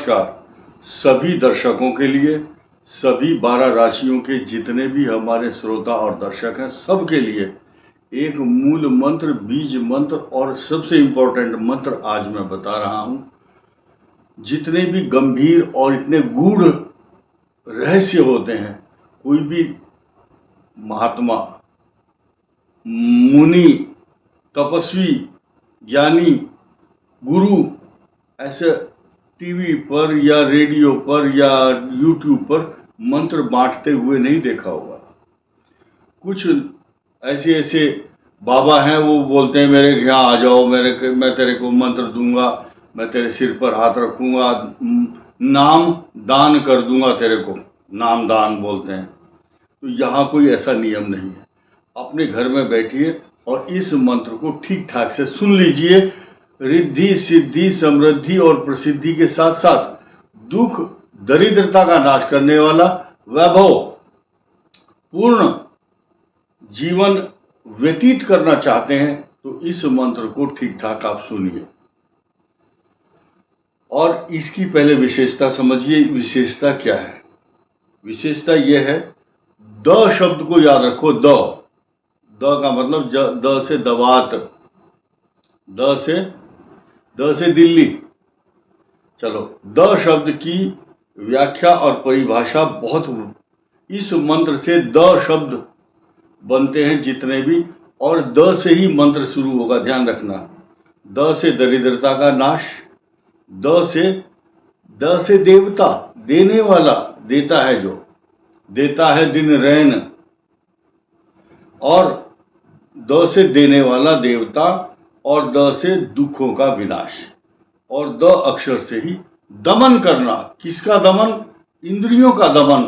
नमस्कार सभी दर्शकों के लिए, सभी 12 राशियों के जितने भी हमारे श्रोता और दर्शक हैं, सबके लिए एक मूल मंत्र, बीज मंत्र और सबसे इम्पोर्टेंट मंत्र आज मैं बता रहा हूं। जितने भी गंभीर और इतने गूढ़ रहस्य होते हैं, कोई भी महात्मा, मुनि, तपस्वी, ज्ञानी, गुरु ऐसे टीवी पर या रेडियो पर या यूट्यूब पर मंत्र बांटते हुए नहीं देखा होगा। कुछ ऐसे बाबा हैं, वो बोलते हैं मेरे यहाँ आ जाओ, मैं तेरे को मंत्र दूंगा, मैं तेरे सिर पर हाथ रखूंगा, नाम दान कर दूंगा तेरे को, नाम दान बोलते हैं। तो यहाँ कोई ऐसा नियम नहीं है। अपने घर में बैठिए और इस मंत्र को ठीक ठाक से सुन लीजिए। रिद्धि, सिद्धि, समृद्धि और प्रसिद्धि के साथ साथ दुख, दरिद्रता का नाश करने वाला, वैभव पूर्ण जीवन व्यतीत करना चाहते हैं तो इस मंत्र को ठीक ठाक आप सुनिए। और इसकी पहले विशेषता समझिए। विशेषता क्या है? विशेषता यह है, द शब्द को याद रखो। द का मतलब द से दवात, द से दिल्ली। चलो, द शब्द की व्याख्या और परिभाषा बहुत, इस मंत्र से द शब्द बनते हैं जितने भी, और द से ही मंत्र शुरू होगा, ध्यान रखना। द से दरिद्रता का नाश, द से देवता, देने वाला, देता है, जो देता है दिन रैन, और द से देने वाला देवता, और द से दुखों का विनाश, और द अक्षर से ही दमन करना। किसका दमन? इंद्रियों का दमन,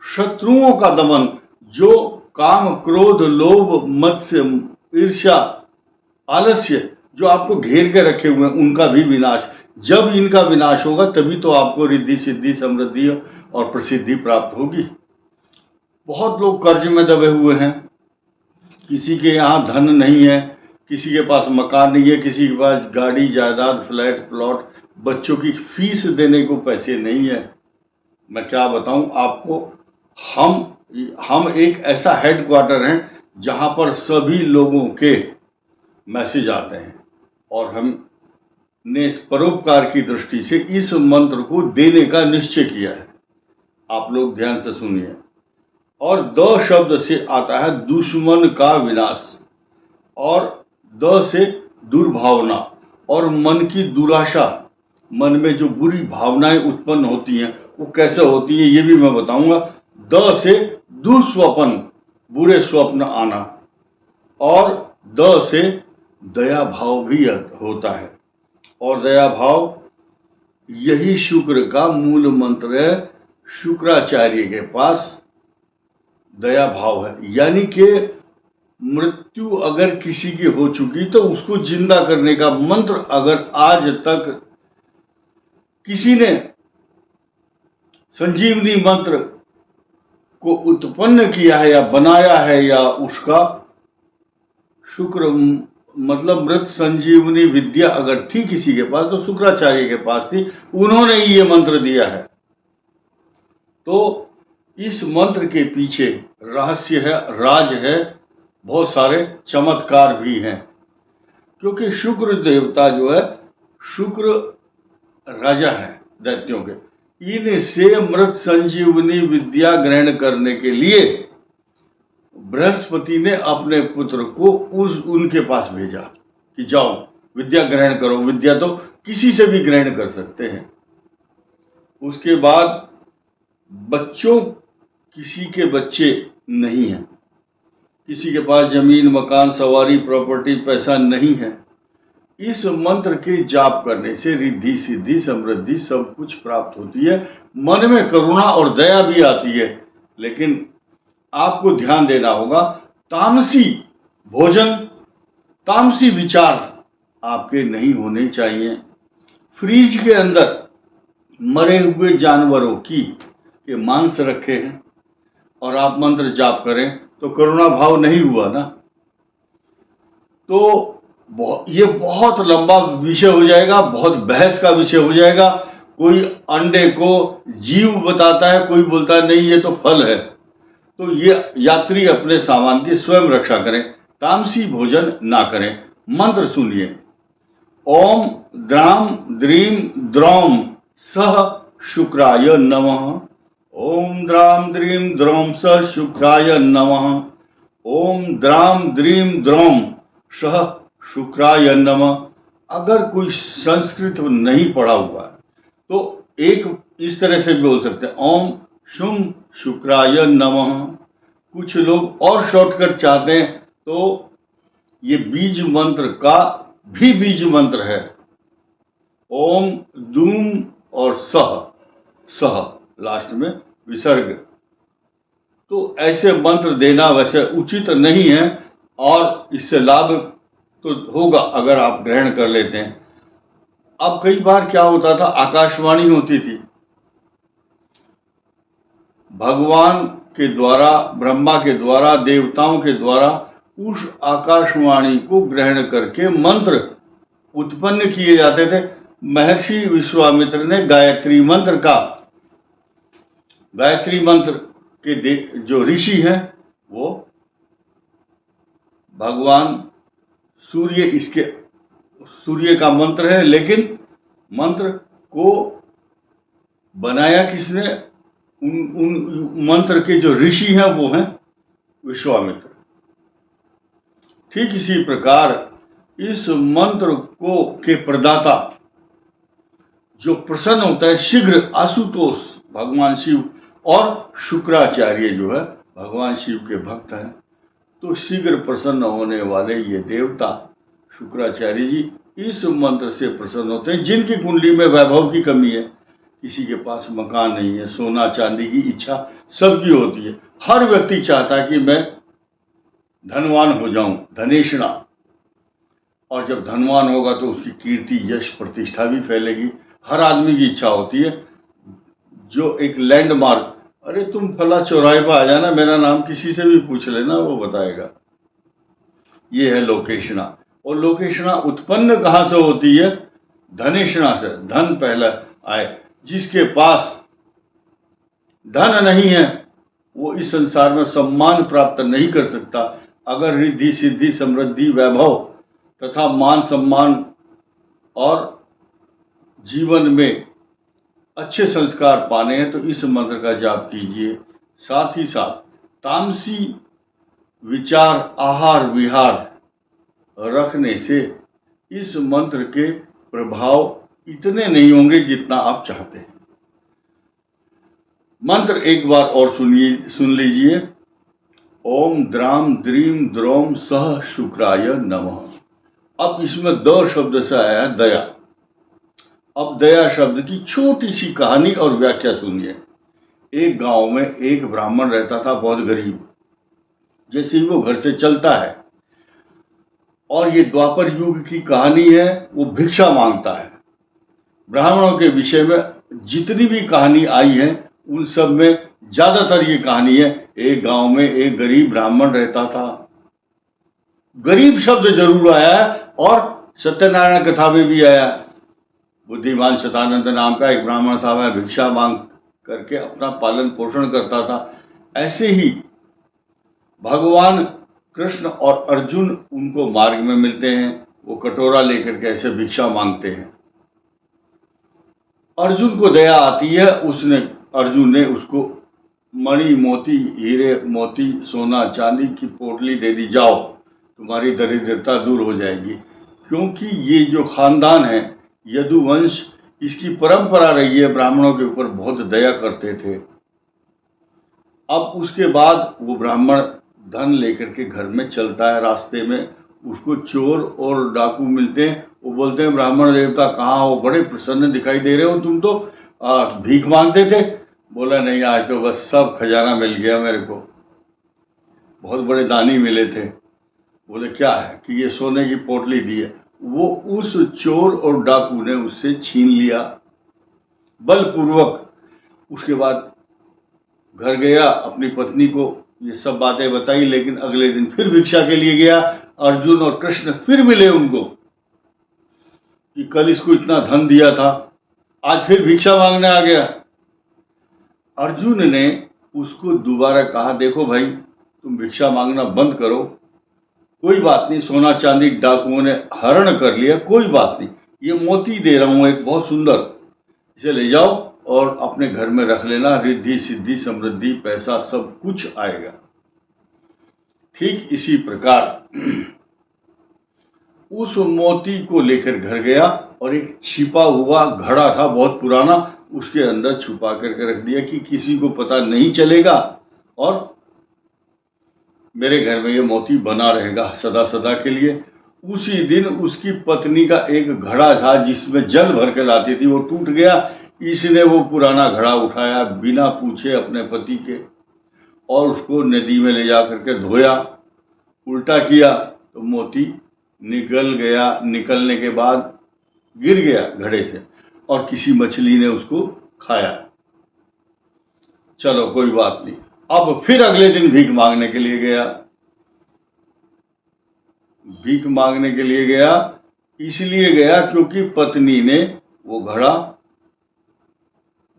शत्रुओं का दमन, जो काम, क्रोध, लोभ, मत्स्य, ईर्ष्या, आलस्य जो आपको घेर के रखे हुए हैं, उनका भी विनाश। जब इनका विनाश होगा तभी तो आपको रिद्धि, सिद्धि, समृद्धि और प्रसिद्धि प्राप्त होगी। बहुत लोग कर्ज में दबे हुए हैं, किसी के यहाँ धन नहीं है, किसी के पास मकान नहीं है, किसी के पास गाड़ी, जायदाद, फ्लैट, प्लॉट, बच्चों की फीस देने को पैसे नहीं है। मैं क्या बताऊं आपको, हम एक ऐसा हेडक्वार्टर हैं जहां पर सभी लोगों के मैसेज आते हैं, और हमने परोपकार की दृष्टि से इस मंत्र को देने का निश्चय किया है। आप लोग ध्यान से सुनिए। और द शब्द से आता है दुश्मन का विनाश, और द से दुर्भावना और मन की दुराशा। मन में जो बुरी भावनाएं उत्पन्न होती हैं वो कैसे होती है ये भी मैं बताऊंगा। द से दुस्वप्न, बुरे स्वप्न आना, और द से दया भाव भी होता है, और दया भाव यही शुक्र का मूल मंत्र है। शुक्राचार्य के पास दया भाव है, यानी कि मृत्यु अगर किसी की हो चुकी तो उसको जिंदा करने का मंत्र अगर आज तक किसी ने संजीवनी मंत्र को उत्पन्न किया है या बनाया है, या उसका शुक्र मतलब मृत संजीवनी विद्या अगर थी किसी के पास तो शुक्राचार्य के पास थी, उन्होंने ही ये मंत्र दिया है। तो इस मंत्र के पीछे रहस्य है, राज है, बहुत सारे चमत्कार भी हैं। क्योंकि शुक्र देवता जो है, शुक्र राजा है दैत्यों के, इनसे मृत संजीवनी विद्या ग्रहण करने के लिए बृहस्पति ने अपने पुत्र को उनके पास भेजा कि जाओ विद्या ग्रहण करो। विद्या तो किसी से भी ग्रहण कर सकते हैं। उसके बाद बच्चों, किसी के बच्चे नहीं हैं, किसी के पास जमीन, मकान, सवारी, प्रॉपर्टी, पैसा नहीं है। इस मंत्र के जाप करने से रिद्धि, सिद्धि, समृद्धि सब कुछ प्राप्त होती है। मन में करुणा और दया भी आती है, लेकिन आपको ध्यान देना होगा, तामसी भोजन, तामसी विचार आपके नहीं होने चाहिए। फ्रिज के अंदर मरे हुए जानवरों के मांस रखे हैं और आप मंत्र जाप करें तो करुणा भाव नहीं हुआ ना। तो ये बहुत लंबा विषय हो जाएगा, बहुत बहस का विषय हो जाएगा। कोई अंडे को जीव बताता है, कोई बोलता है नहीं ये तो फल है। तो ये यात्री अपने सामान की स्वयं रक्षा करें, तामसी भोजन ना करें। मंत्र सुनिए। ओम द्राम द्रीम द्रौम सह शुक्राय नमः। ओम द्राम द्रीम द्रौम सह शुक्राय नमः। ओम द्राम द्रीम द्रौम सह शुक्राय नमः। अगर कोई संस्कृत नहीं पढ़ा हुआ है तो एक इस तरह से भी बोल सकते हैं, ओम शुम शुक्राय नमः। कुछ लोग और शॉर्टकट चाहते हैं तो ये बीज मंत्र का भी बीज मंत्र है, ओम दूम और सह, सह लास्ट में विसर्ग। तो ऐसे मंत्र देना वैसे उचित नहीं है और इससे लाभ तो होगा अगर आप ग्रहण कर लेते हैं। अब कई बार क्या होता था, आकाशवाणी होती थी, भगवान के द्वारा, ब्रह्मा के द्वारा, देवताओं के द्वारा उस आकाशवाणी को ग्रहण करके मंत्र उत्पन्न किए जाते थे। महर्षि विश्वामित्र ने गायत्री मंत्र का, गायत्री मंत्र के जो ऋषि हैं वो भगवान सूर्य, इसके सूर्य का मंत्र है, लेकिन मंत्र को बनाया किसने? उन मंत्र के जो ऋषि हैं वो हैं विश्वामित्र। ठीक इसी प्रकार इस मंत्र को के प्रदाता जो प्रसन्न होता है शीघ्र, आशुतोष भगवान शिव और शुक्राचार्य जो है भगवान शिव के भक्त हैं, तो शीघ्र प्रसन्न होने वाले ये देवता शुक्राचार्य जी इस मंत्र से प्रसन्न होते हैं। जिनकी कुंडली में वैभव की कमी है, किसी के पास मकान नहीं है, सोना चांदी की इच्छा सबकी होती है, हर व्यक्ति चाहता है कि मैं धनवान हो जाऊं, धनेशना। और जब धनवान होगा तो उसकी कीर्ति, यश, प्रतिष्ठा भी फैलेगी। हर आदमी की इच्छा होती है जो एक लैंडमार्क, अरे तुम फला चौराहे पर आ जाना, मेरा नाम किसी से भी पूछ लेना, वो बताएगा। ये है लोकेशना। और लोकेशना उत्पन्न कहाँ से होती है? धनेशना से। धन पहले आए। जिसके पास धन नहीं है वो इस संसार में सम्मान प्राप्त नहीं कर सकता। अगर रिद्धि, सिद्धि, समृद्धि, वैभव तथा मान सम्मान और जीवन में अच्छे संस्कार पाने हैं तो इस मंत्र का जाप कीजिए। साथ ही साथ तामसी विचार, आहार विहार रखने से इस मंत्र के प्रभाव इतने नहीं होंगे जितना आप चाहते हैं। मंत्र एक बार और सुन लीजिए। ओम द्राम द्रीम द्रोम सह शुक्राय नमः। अब इसमें द शब्द से आया है दया। अब दया शब्द की छोटी सी कहानी और व्याख्या सुनिए। एक गांव में एक ब्राह्मण रहता था, बहुत गरीब। जैसे ही वो घर से चलता है, और ये द्वापर युग की कहानी है, वो भिक्षा मांगता है। ब्राह्मणों के विषय में जितनी भी कहानी आई है उन सब में ज्यादातर ये कहानी है, एक गांव में एक गरीब ब्राह्मण रहता था। गरीब शब्द जरूर आया है और सत्यनारायण कथा में भी आया। बुद्धिमान शतानंद नाम का एक ब्राह्मण था, वह भिक्षा मांग करके अपना पालन पोषण करता था। ऐसे ही भगवान कृष्ण और अर्जुन उनको मार्ग में मिलते हैं, वो कटोरा लेकर के ऐसे भिक्षा मांगते हैं। अर्जुन को दया आती है, अर्जुन ने उसको मणि, मोती, हीरे मोती, सोना चांदी की पोटली दे दी, जाओ तुम्हारी दरिद्रता दूर हो जाएगी। क्योंकि ये जो खानदान है यदुवंश, इसकी परंपरा रही है, ब्राह्मणों के ऊपर बहुत दया करते थे। अब उसके बाद वो ब्राह्मण धन लेकर के घर में चलता है, रास्ते में उसको चोर और डाकू मिलते हैं। वो बोलते हैं, ब्राह्मण देवता कहाँ हो, बड़े प्रसन्न दिखाई दे रहे हो तुम तो, भीख मांगते थे? बोला नहीं, आज तो बस सब खजाना मिल गया मेरे को, बहुत बड़े दानी मिले थे। बोले क्या है? कि ये सोने की पोटली दी है। वो उस चोर और डाकू ने उससे छीन लिया बलपूर्वक। उसके बाद घर गया, अपनी पत्नी को ये सब बातें बताई, लेकिन अगले दिन फिर भिक्षा के लिए गया। अर्जुन और कृष्ण फिर मिले उनको कि कल इसको इतना धन दिया था आज फिर भिक्षा मांगने आ गया। अर्जुन ने उसको दोबारा कहा, देखो भाई तुम भिक्षा मांगना बंद करो, कोई बात नहीं, सोना चांदी डाकुओं ने हरण कर लिया, कोई बात नहीं, ये मोती दे रहा हूं एक बहुत सुंदर, इसे ले जाओ और अपने घर में रख लेना, रिद्धि सिद्धि समृद्धि पैसा सब कुछ आएगा। ठीक इसी प्रकार उस मोती को लेकर घर गया और एक छिपा हुआ घड़ा था बहुत पुराना, उसके अंदर छुपा करके रख दिया कि किसी को पता नहीं चलेगा और मेरे घर में ये मोती बना रहेगा सदा सदा के लिए। उसी दिन उसकी पत्नी का एक घड़ा था जिसमें जल भर के लाती थी, वो टूट गया। इसने वो पुराना घड़ा उठाया बिना पूछे अपने पति के और उसको नदी में ले जा करके धोया, उल्टा किया तो मोती निकल गया। निकलने के बाद गिर गया घड़े से और किसी मछली ने उसको खाया। चलो कोई बात नहीं। अब फिर अगले दिन भीख मांगने के लिए गया। भीख मांगने के लिए गया इसलिए गया क्योंकि पत्नी ने वो घड़ा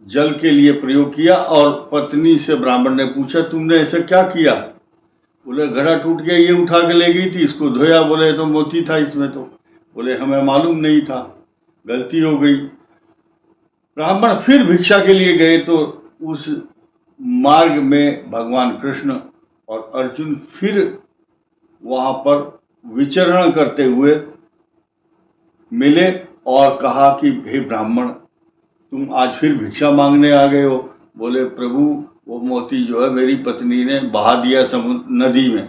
जल के लिए प्रयोग किया और पत्नी से ब्राह्मण ने पूछा, तुमने ऐसा क्या किया? बोले घड़ा टूट गया, ये उठा के ले गई थी, इसको धोया। बोले तो मोती था इसमें। तो बोले हमें मालूम नहीं था, गलती हो गई। ब्राह्मण फिर भिक्षा के लिए गए तो उस मार्ग में भगवान कृष्ण और अर्जुन फिर वहां पर विचरण करते हुए मिले और कहा कि हे ब्राह्मण, तुम आज फिर भिक्षा मांगने आ गए हो। बोले प्रभु वो मोती जो है मेरी पत्नी ने बहा दिया समुद्र नदी में।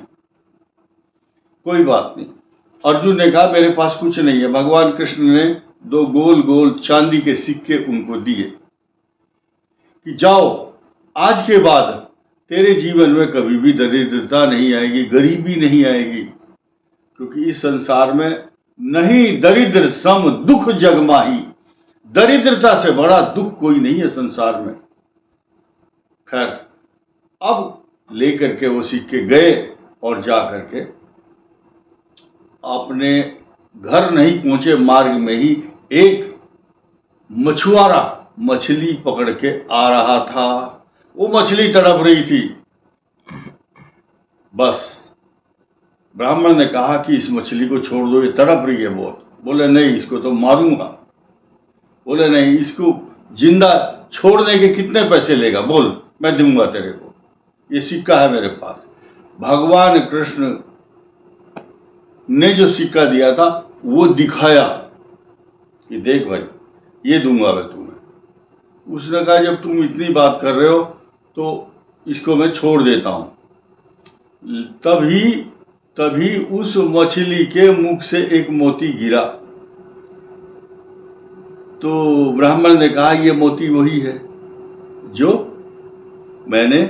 कोई बात नहीं। अर्जुन ने कहा मेरे पास कुछ नहीं है। भगवान कृष्ण ने 2 गोल गोल चांदी के सिक्के उनको दिए कि जाओ, आज के बाद तेरे जीवन में कभी भी दरिद्रता नहीं आएगी, गरीबी नहीं आएगी, क्योंकि इस संसार में नहीं दरिद्र सम दुख जग माही। दरिद्रता से बड़ा दुख कोई नहीं है संसार में। खैर अब लेकर के वो सिक्के गए और जा करके अपने घर नहीं पहुंचे, मार्ग में ही एक मछुआरा मछली पकड़ के आ रहा था। वो मछली तड़प रही थी। बस ब्राह्मण ने कहा कि इस मछली को छोड़ दो, ये तड़प रही है बहुत। बोले नहीं, इसको तो मारूंगा। बोले नहीं, इसको जिंदा छोड़ने के कितने पैसे लेगा? बोल, मैं दूंगा तेरे को, ये सिक्का है मेरे पास। भगवान कृष्ण ने जो सिक्का दिया था वो दिखाया कि देख भाई, ये दूंगा मैं तुम्हें। उसने कहा जब तुम इतनी बात कर रहे हो तो इसको मैं छोड़ देता हूं। तभी उस मछली के मुख से एक मोती गिरा। तो ब्राह्मण ने कहा ये मोती वही है जो मैंने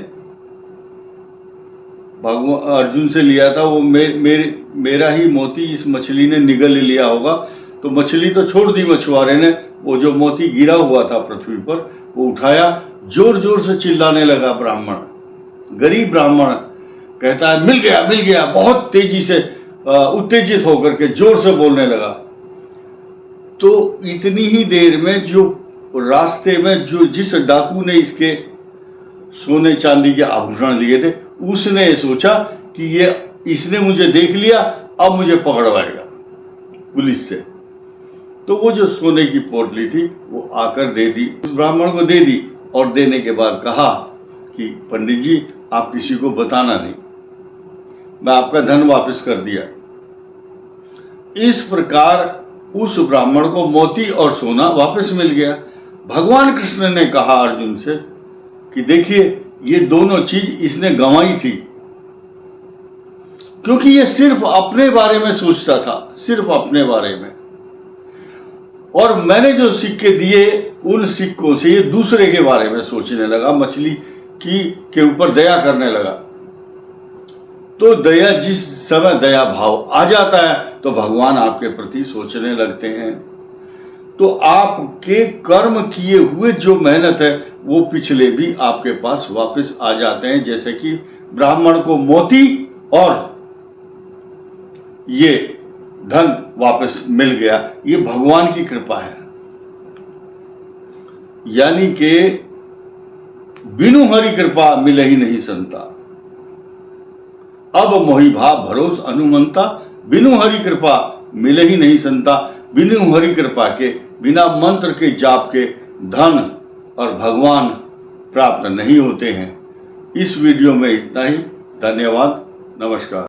भगवान अर्जुन से लिया था। वो मेरा ही मोती इस मछली ने निगल लिया होगा। तो मछली तो छोड़ दी मछुआरे ने, वो जो मोती गिरा हुआ था पृथ्वी पर वो उठाया, जोर जोर से चिल्लाने लगा ब्राह्मण। गरीब ब्राह्मण कहता है मिल गया मिल गया, बहुत तेजी से उत्तेजित होकर के जोर से बोलने लगा। तो इतनी ही देर में जो रास्ते में जिस डाकू ने इसके सोने चांदी के आभूषण लिए थे, उसने सोचा कि ये इसने मुझे देख लिया, अब मुझे पकड़वाएगा पुलिस से। तो वो जो सोने की पोटली थी वो आकर दे दी, उस ब्राह्मण को दे दी और देने के बाद कहा कि पंडित जी आप किसी को बताना नहीं, मैं आपका धन वापस कर दिया। इस प्रकार उस ब्राह्मण को मोती और सोना वापस मिल गया। भगवान कृष्ण ने कहा अर्जुन से कि देखिए ये दोनों चीज इसने गंवाई थी, क्योंकि ये सिर्फ अपने बारे में सोचता था, सिर्फ अपने बारे में। और मैंने जो सिक्के दिए उन सिक्कों से ये दूसरे के बारे में सोचने लगा, मछली के ऊपर दया करने लगा। तो दया, जिस समय दया भाव आ जाता है तो भगवान आपके प्रति सोचने लगते हैं। तो आपके कर्म किए हुए जो मेहनत है वो पिछले भी आपके पास वापस आ जाते हैं। जैसे कि ब्राह्मण को मोती और ये धन वापस मिल गया, ये भगवान की कृपा है। यानी कि बिनु हरि कृपा मिले ही नहीं संता। अब मोहि भाव भरोस अनुमंता, बिनु हरि कृपा मिले ही नहीं संता। बिनु हरि कृपा के, बिना मंत्र के जाप के धन और भगवान प्राप्त नहीं होते हैं। इस वीडियो में इतना ही। धन्यवाद। नमस्कार।